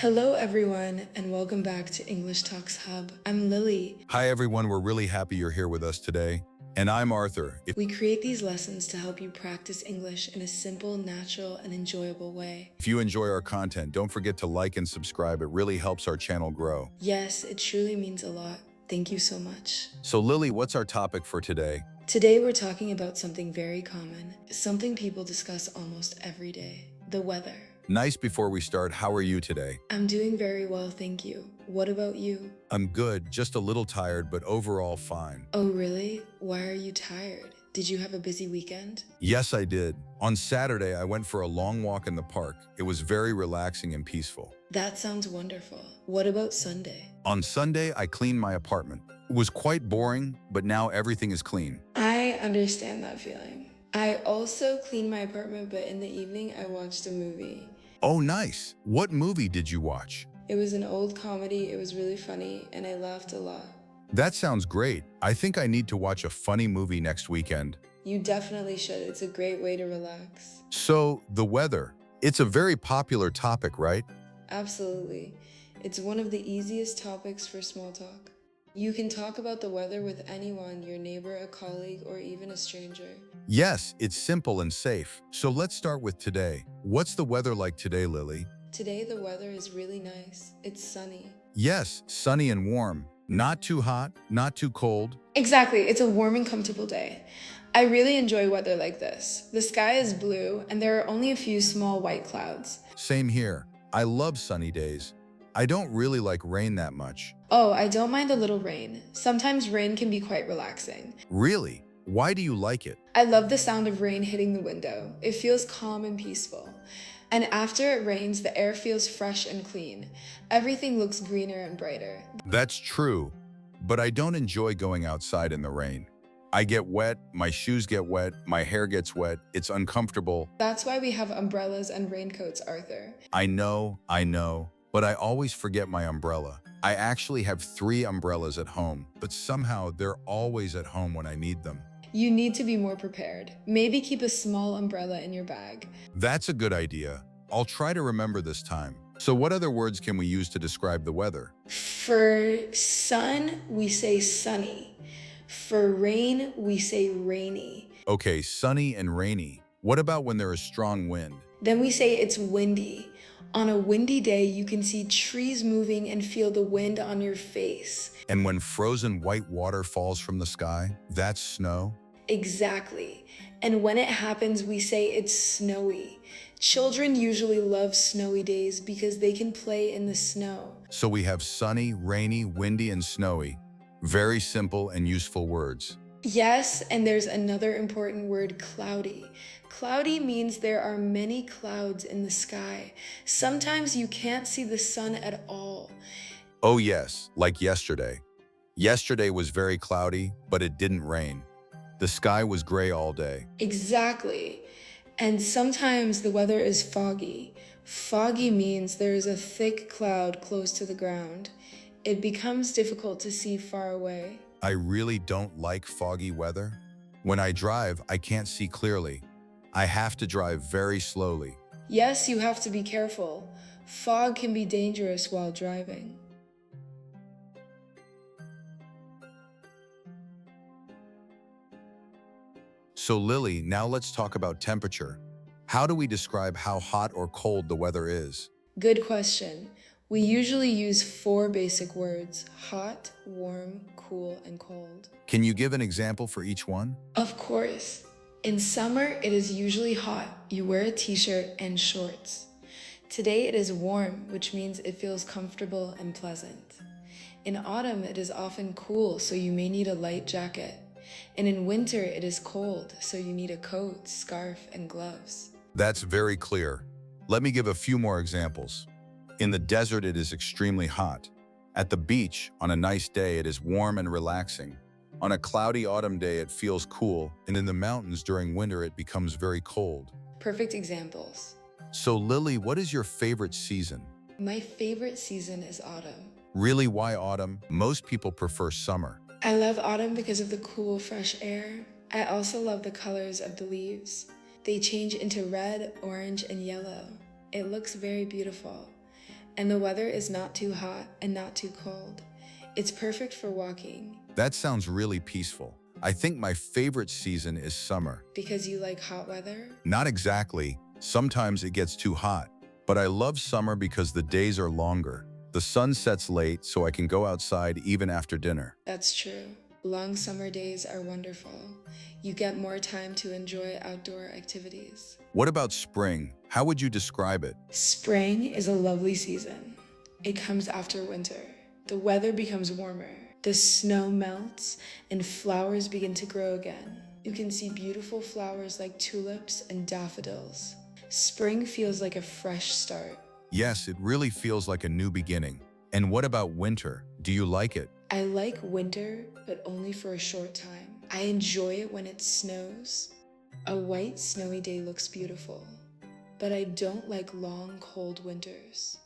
Hello, everyone, and welcome back to English Talks Hub. I'm Lily. Hi everyone, we're really happy you're here with us today. And I'm Arthur. We create these lessons to help you practice English in a simple, natural, and enjoyable way. If you enjoy our content, don't forget to like and subscribe. It really helps our channel grow. Yes, it truly means a lot. Thank you so much. So Lily, what's our topic for today? Today, we're talking about something very common, something people discuss almost every day, the weather. Nice. Before we start, how are you today? I'm doing very well, thank you. What about you? I'm good, just a little tired, but overall fine. Oh, really? Why are you tired? Did you have a busy weekend? Yes, I did. On Saturday, I went for a long walk in the park. It was very relaxing and peaceful. That sounds wonderful. What about Sunday? On Sunday, I cleaned my apartment. It was quite boring, but now everything is clean. I understand that feeling. I also cleaned my apartment, but in the evening I watched a movie. Oh, nice. What movie did you watch? It was an old comedy, it was really funny, and I laughed a lot. That sounds great. I think I need to watch a funny movie next weekend. You definitely should, it's a great way to relax. So, the weather. It's a very popular topic, right? Absolutely. It's one of the easiest topics for small talk. You can talk about the weather with anyone, your neighbor, a colleague, or even a stranger. Yes, it's simple and safe. So let's start with today. What's the weather like today, Lily? Today the weather is really nice. It's sunny. Yes, sunny and warm. Not too hot, not too cold. Exactly, it's a warm and comfortable day. I really enjoy weather like this. The sky is blue, and there are only a few small white clouds. Same here. I love sunny days. I don't really like rain that much. Oh, I don't mind a little rain. Sometimes rain can be quite relaxing. Really? Why do you like it? I love the sound of rain hitting the window. It feels calm and peaceful. And after it rains, the air feels fresh and clean. Everything looks greener and brighter. That's true, but I don't enjoy going outside in the rain. I get wet, my shoes get wet, my hair gets wet, it's uncomfortable. That's why we have umbrellas and raincoats, Arthur. I know, but I always forget my umbrella. I actually have 3 umbrellas at home, but somehow they're always at home when I need them. You need to be more prepared. Maybe keep a small umbrella in your bag. That's a good idea. I'll try to remember this time. So what other words can we use to describe the weather? For sun, we say sunny. For rain, we say rainy. Okay, sunny and rainy. What about when there is strong wind? Then we say it's windy. On a windy day, you can see trees moving and feel the wind on your face. And when frozen white water falls from the sky, that's snow? Exactly. And when it happens, we say it's snowy. Children usually love snowy days because they can play in the snow. So we have sunny, rainy, windy, and snowy. Very simple and useful words. Yes, and there's another important word, cloudy. Cloudy means there are many clouds in the sky. Sometimes you can't see the sun at all. Oh yes, like yesterday. Yesterday was very cloudy, but it didn't rain. The sky was gray all day. Exactly. And sometimes the weather is foggy. Foggy means there is a thick cloud close to the ground. It becomes difficult to see far away. I really don't like foggy weather. When I drive, I can't see clearly. I have to drive very slowly. Yes, you have to be careful. Fog can be dangerous while driving. So Lily, now let's talk about temperature. How do we describe how hot or cold the weather is? Good question. We usually use 4 basic words: hot, warm, cool, and cold. Can you give an example for each one? Of course. In summer, it is usually hot. You wear a t-shirt and shorts. Today it is warm, which means it feels comfortable and pleasant. In autumn, it is often cool, so you may need a light jacket. And in winter, it is cold, so you need a coat, scarf, and gloves. That's very clear. Let me give a few more examples. In the desert, it is extremely hot. At the beach, on a nice day, it is warm and relaxing. On a cloudy autumn day, it feels cool, and in the mountains during winter, it becomes very cold. Perfect examples. So Lily, what is your favorite season? My favorite season is autumn. Really, why autumn? Most people prefer summer. I love autumn because of the cool, fresh air. I also love the colors of the leaves. They change into red, orange, and yellow. It looks very beautiful. And the weather is not too hot and not too cold. It's perfect for walking. That sounds really peaceful. I think my favorite season is summer. Because you like hot weather? Not exactly. Sometimes it gets too hot. But I love summer because the days are longer. The sun sets late, so I can go outside even after dinner. That's true. Long summer days are wonderful. You get more time to enjoy outdoor activities. What about spring? How would you describe it? Spring is a lovely season. It comes after winter. The weather becomes warmer. The snow melts and flowers begin to grow again. You can see beautiful flowers like tulips and daffodils. Spring feels like a fresh start. Yes, it really feels like a new beginning. And what about winter? Do you like it? I like winter, but only for a short time. I enjoy it when it snows. A white snowy day looks beautiful, but I don't like long, cold winters.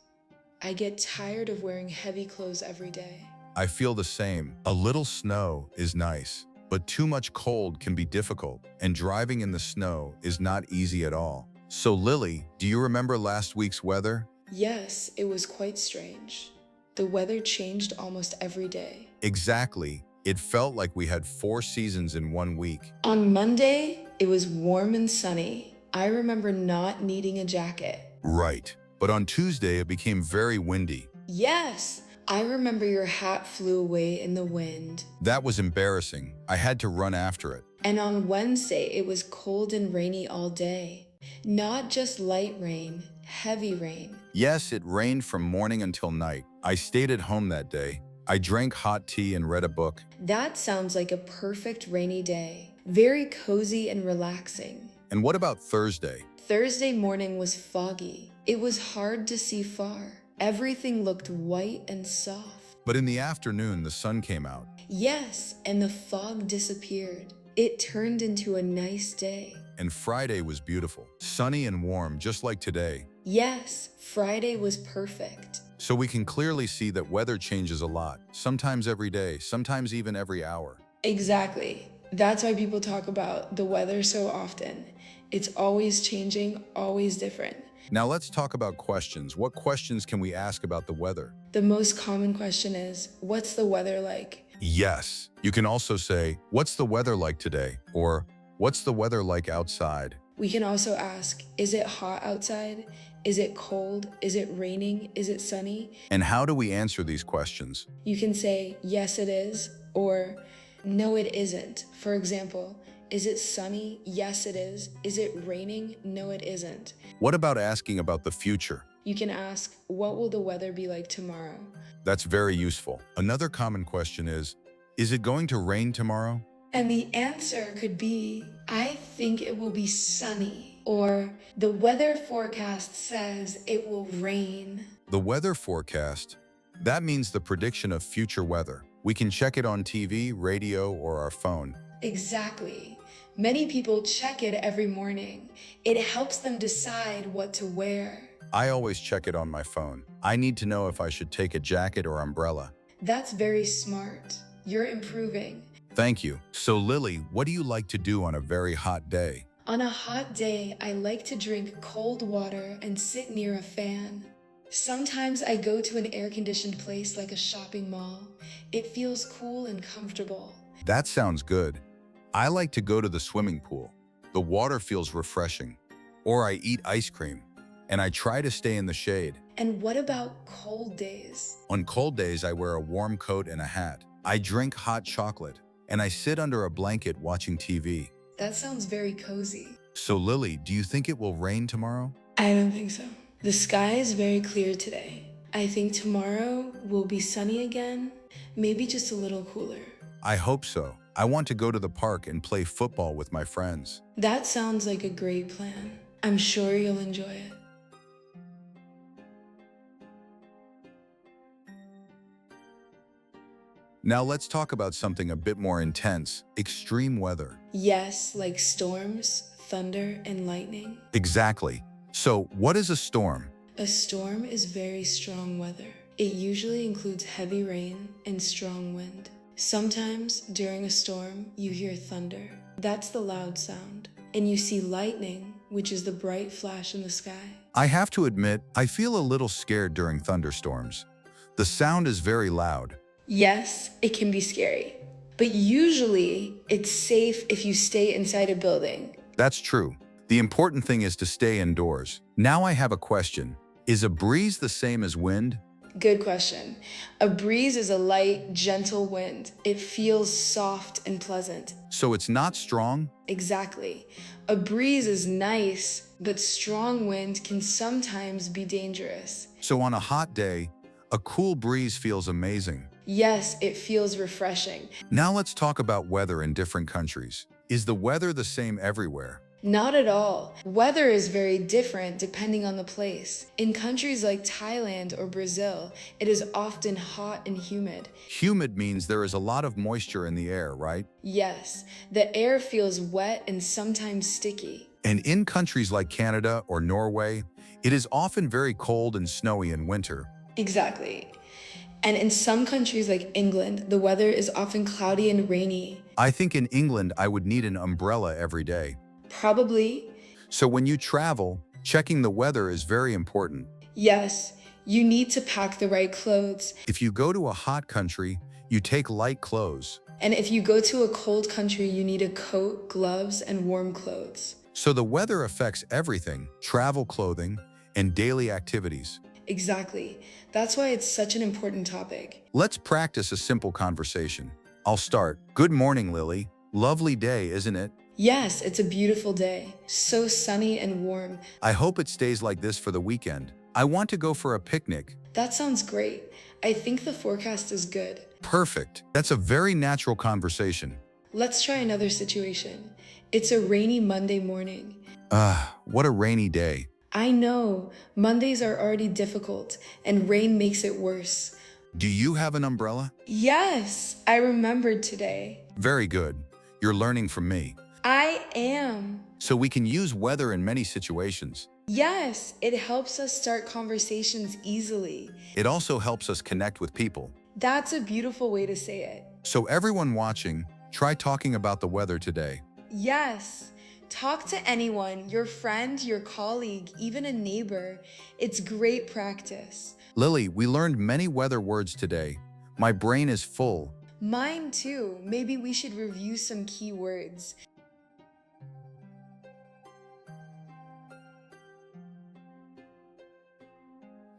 I get tired of wearing heavy clothes every day. I feel the same. A little snow is nice, but too much cold can be difficult, and driving in the snow is not easy at all. So Lily, do you remember last week's weather? Yes, it was quite strange. The weather changed almost every day. Exactly. It felt like we had 4 seasons in 1 week. On Monday, it was warm and sunny. I remember not needing a jacket. Right. But on Tuesday, it became very windy. Yes, I remember your hat flew away in the wind. That was embarrassing. I had to run after it. And on Wednesday, it was cold and rainy all day. Not just light rain, heavy rain. Yes, it rained from morning until night. I stayed at home that day. I drank hot tea and read a book. That sounds like a perfect rainy day. Very cozy and relaxing. And what about Thursday? Thursday morning was foggy. It was hard to see far. Everything looked white and soft. But in the afternoon, the sun came out. Yes, and the fog disappeared. It turned into a nice day. And Friday was beautiful. Sunny and warm, just like today. Yes, Friday was perfect. So we can clearly see that weather changes a lot. Sometimes every day, sometimes even every hour. Exactly. That's why people talk about the weather so often. It's always changing, always different. Now let's talk about questions. What questions can we ask about the weather? The most common question is, what's the weather like? Yes. You can also say, what's the weather like today? Or, what's the weather like outside? We can also ask, is it hot outside? Is it cold? Is it raining? Is it sunny? And how do we answer these questions? You can say, yes, it is, or no, it isn't. For example, is it sunny? Yes, it is. Is it raining? No, it isn't. What about asking about the future? You can ask, what will the weather be like tomorrow? That's very useful. Another common question is it going to rain tomorrow? And the answer could be, I think it will be sunny. Or the weather forecast says it will rain. The weather forecast, that means the prediction of future weather. We can check it on TV, radio, or our phone. Exactly. Many people check it every morning. It helps them decide what to wear. I always check it on my phone. I need to know if I should take a jacket or umbrella. That's very smart. You're improving. Thank you. So Lily, what do you like to do on a very hot day? On a hot day, I like to drink cold water and sit near a fan. Sometimes I go to an air-conditioned place like a shopping mall. It feels cool and comfortable. That sounds good. I like to go to the swimming pool. The water feels refreshing. Or I eat ice cream. And I try to stay in the shade. And what about cold days? On cold days, I wear a warm coat and a hat. I drink hot chocolate. And I sit under a blanket watching TV. That sounds very cozy. So Lily, do you think it will rain tomorrow? I don't think so. The sky is very clear today. I think tomorrow will be sunny again, maybe just a little cooler. I hope so. I want to go to the park and play football with my friends. That sounds like a great plan. I'm sure you'll enjoy it. Now let's talk about something a bit more intense, extreme weather. Yes, like storms, thunder, and lightning. Exactly. So what is a storm? A storm is very strong weather. It usually includes heavy rain and strong wind. Sometimes during a storm, you hear thunder. That's the loud sound. And you see lightning, which is the bright flash in the sky. I have to admit, I feel a little scared during thunderstorms. The sound is very loud. Yes, it can be scary, but usually it's safe if you stay inside a building. That's true. The important thing is to stay indoors. Now I have a question. Is a breeze the same as wind? Good question. A breeze is a light, gentle wind. It feels soft and pleasant. So it's not strong? Exactly. A breeze is nice, but strong wind can sometimes be dangerous. So on a hot day, a cool breeze feels amazing. Yes, it feels refreshing. Now let's talk about weather in different countries. Is the weather the same everywhere? Not at all. Weather is very different depending on the place. In countries like Thailand or Brazil, it is often hot and humid. Humid means there is a lot of moisture in the air, right? Yes, the air feels wet and sometimes sticky. And in countries like Canada or Norway, it is often very cold and snowy in winter. Exactly. And in some countries like England, the weather is often cloudy and rainy. I think in England I would need an umbrella every day. Probably. So when you travel, checking the weather is very important. Yes, you need to pack the right clothes. If you go to a hot country, you take light clothes. And if you go to a cold country, you need a coat, gloves, and warm clothes. So the weather affects everything, travel clothing, and daily activities. Exactly. That's why it's such an important topic. Let's practice a simple conversation. I'll start. Good morning, Lily. Lovely day, isn't it? Yes, it's a beautiful day. So sunny and warm. I hope it stays like this for the weekend. I want to go for a picnic. That sounds great. I think the forecast is good. Perfect. That's a very natural conversation. Let's try another situation. It's a rainy Monday morning. What a rainy day. I know, Mondays are already difficult, and rain makes it worse. Do you have an umbrella? Yes, I remembered today. Very good. You're learning from me. I am. So we can use weather in many situations. Yes, it helps us start conversations easily. It also helps us connect with people. That's a beautiful way to say it. So everyone watching, try talking about the weather today. Yes. Talk to anyone, your friend, your colleague, even a neighbor. It's great practice. Lily, we learned many weather words today. My brain is full. Mine too. Maybe we should review some key words.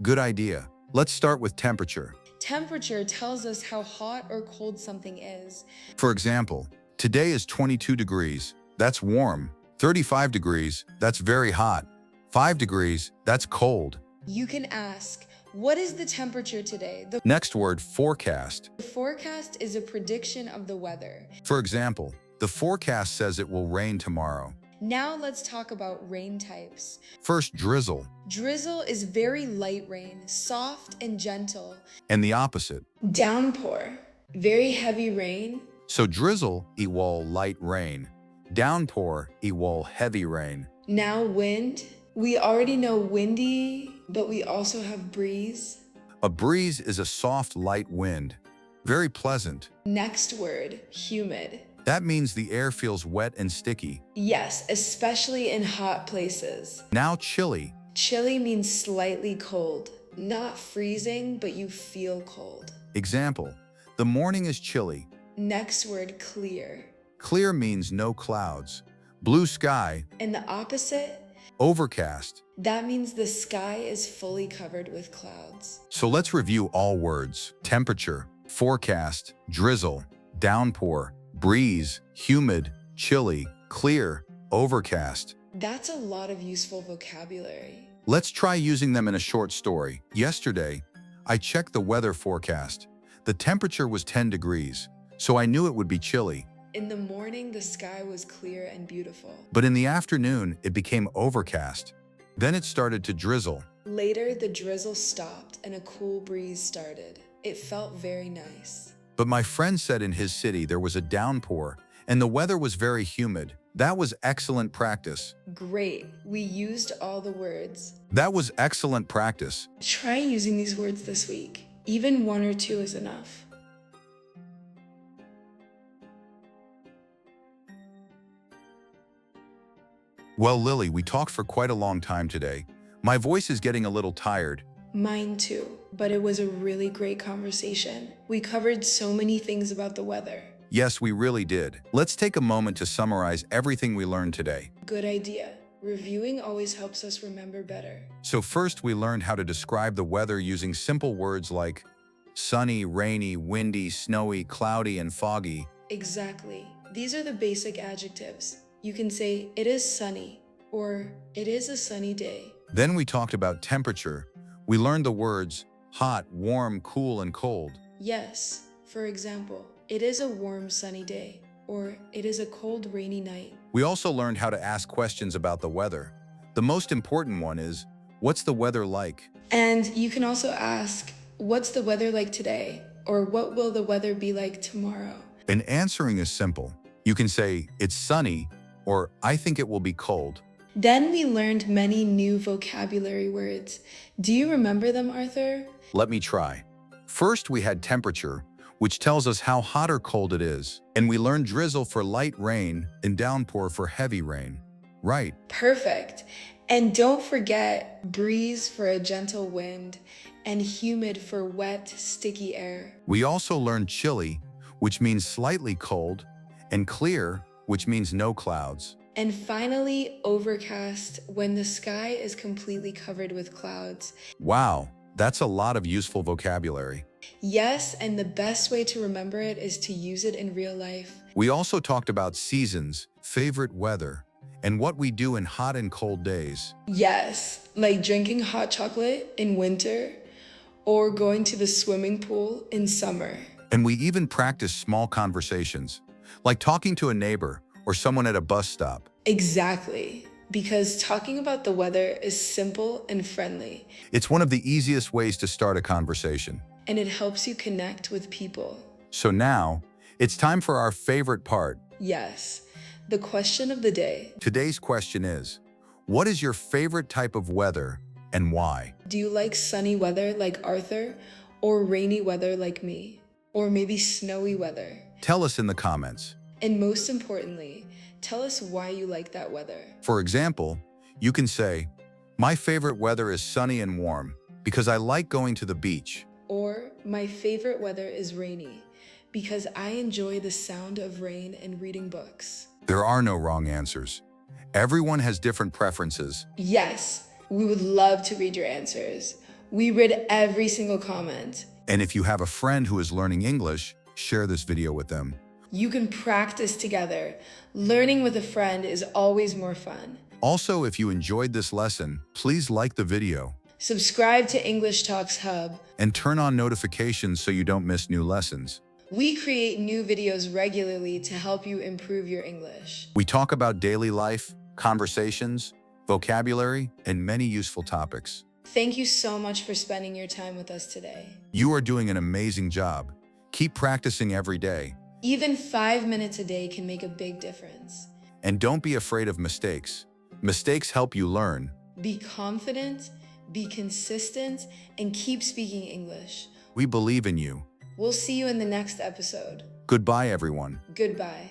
Good idea. Let's start with temperature. Temperature tells us how hot or cold something is. For example, today is 22 degrees. That's warm. 35 degrees. That's very hot. 5 degrees. That's cold. You can ask, what is the temperature today? The Next word, forecast. forecast is a prediction of the weather. For example, the forecast says it will rain tomorrow. Now let's talk about rain types. First, drizzle. Drizzle is very light rain, soft and gentle. And the opposite. Downpour, very heavy rain. So drizzle equal light rain. Downpour equal heavy rain. Now wind. We already know windy, but we also have breeze. A breeze is a soft light wind. Very pleasant. Next word, humid. That means the air feels wet and sticky. Yes, especially in hot places. Now chilly. Chilly means slightly cold. Not freezing, but you feel cold. Example, the morning is chilly. Next word, clear. Clear means no clouds. Blue sky, And the opposite, overcast. that means the sky is fully covered with clouds. So let's review all words. Temperature, forecast, drizzle, downpour, breeze, humid, chilly, clear, overcast. That's a lot of useful vocabulary. Let's try using them in a short story. Yesterday, I checked the weather forecast. The temperature was 10 degrees, so I knew it would be chilly. In the morning, the sky was clear and beautiful. But in the afternoon, it became overcast. Then it started to drizzle. Later, the drizzle stopped and a cool breeze started. It felt very nice. But my friend said in his city there was a downpour and the weather was very humid. That was excellent practice. Great. We used all the words. That was excellent practice. Try using these words this week. Even one or two is enough. Well, Lily, we talked for quite a long time today. My voice is getting a little tired. Mine too, but it was a really great conversation. We covered so many things about the weather. Yes, we really did. Let's take a moment to summarize everything we learned today. Good idea. Reviewing always helps us remember better. So first, we learned how to describe the weather using simple words like sunny, rainy, windy, snowy, cloudy, and foggy. Exactly. These are the basic adjectives. You can say, it is sunny, or it is a sunny day. Then we talked about temperature. We learned the words hot, warm, cool, and cold. Yes, for example, it is a warm sunny day, or it is a cold rainy night. We also learned how to ask questions about the weather. The most important one is, what's the weather like? And you can also ask, what's the weather like today? Or what will the weather be like tomorrow? And answering is simple. You can say, it's sunny, or I think it will be cold. Then we learned many new vocabulary words. Do you remember them, Arthur? Let me try. First, we had temperature, which tells us how hot or cold it is. And we learned drizzle for light rain and downpour for heavy rain. Right. Perfect. And don't forget breeze for a gentle wind and humid for wet, sticky air. We also learned chilly, which means slightly cold, and clear, which means no clouds. And finally, overcast when the sky is completely covered with clouds. Wow, that's a lot of useful vocabulary. Yes, and the best way to remember it is to use it in real life. We also talked about seasons, favorite weather, and what we do in hot and cold days. Yes, like drinking hot chocolate in winter or going to the swimming pool in summer. And we even practice small conversations, like talking to a neighbor or someone at a bus stop. Exactly, because talking about the weather is simple and friendly, It's one of the easiest ways to start a conversation. and it helps you connect with people. So now, it's time for our favorite part. Yes, the question of the day. Today's question is, what is your favorite type of weather and why? Do you like sunny weather like Arthur, or rainy weather like me? Or maybe snowy weather? Tell us in the comments. And most importantly, tell us why you like that weather. For example, you can say, my favorite weather is sunny and warm because I like going to the beach. Or, my favorite weather is rainy because I enjoy the sound of rain and reading books. There are no wrong answers. Everyone has different preferences. Yes, we would love to read your answers. We read every single comment. And if you have a friend who is learning English, share this video with them. You can practice together. Learning with a friend is always more fun. Also, if you enjoyed this lesson, please like the video Subscribe to English Talks Hub. and turn on notifications so you don't miss new lessons. We create new videos regularly to help you improve your English. We talk about daily life, conversations, vocabulary, and many useful topics. Thank you so much for spending your time with us today. You are doing an amazing job. Keep practicing every day. Even 5 minutes a day can make a big difference. And don't be afraid of mistakes. Mistakes help you learn. Be confident, be consistent, and keep speaking English. We believe in you. We'll see you in the next episode. Goodbye, everyone. Goodbye.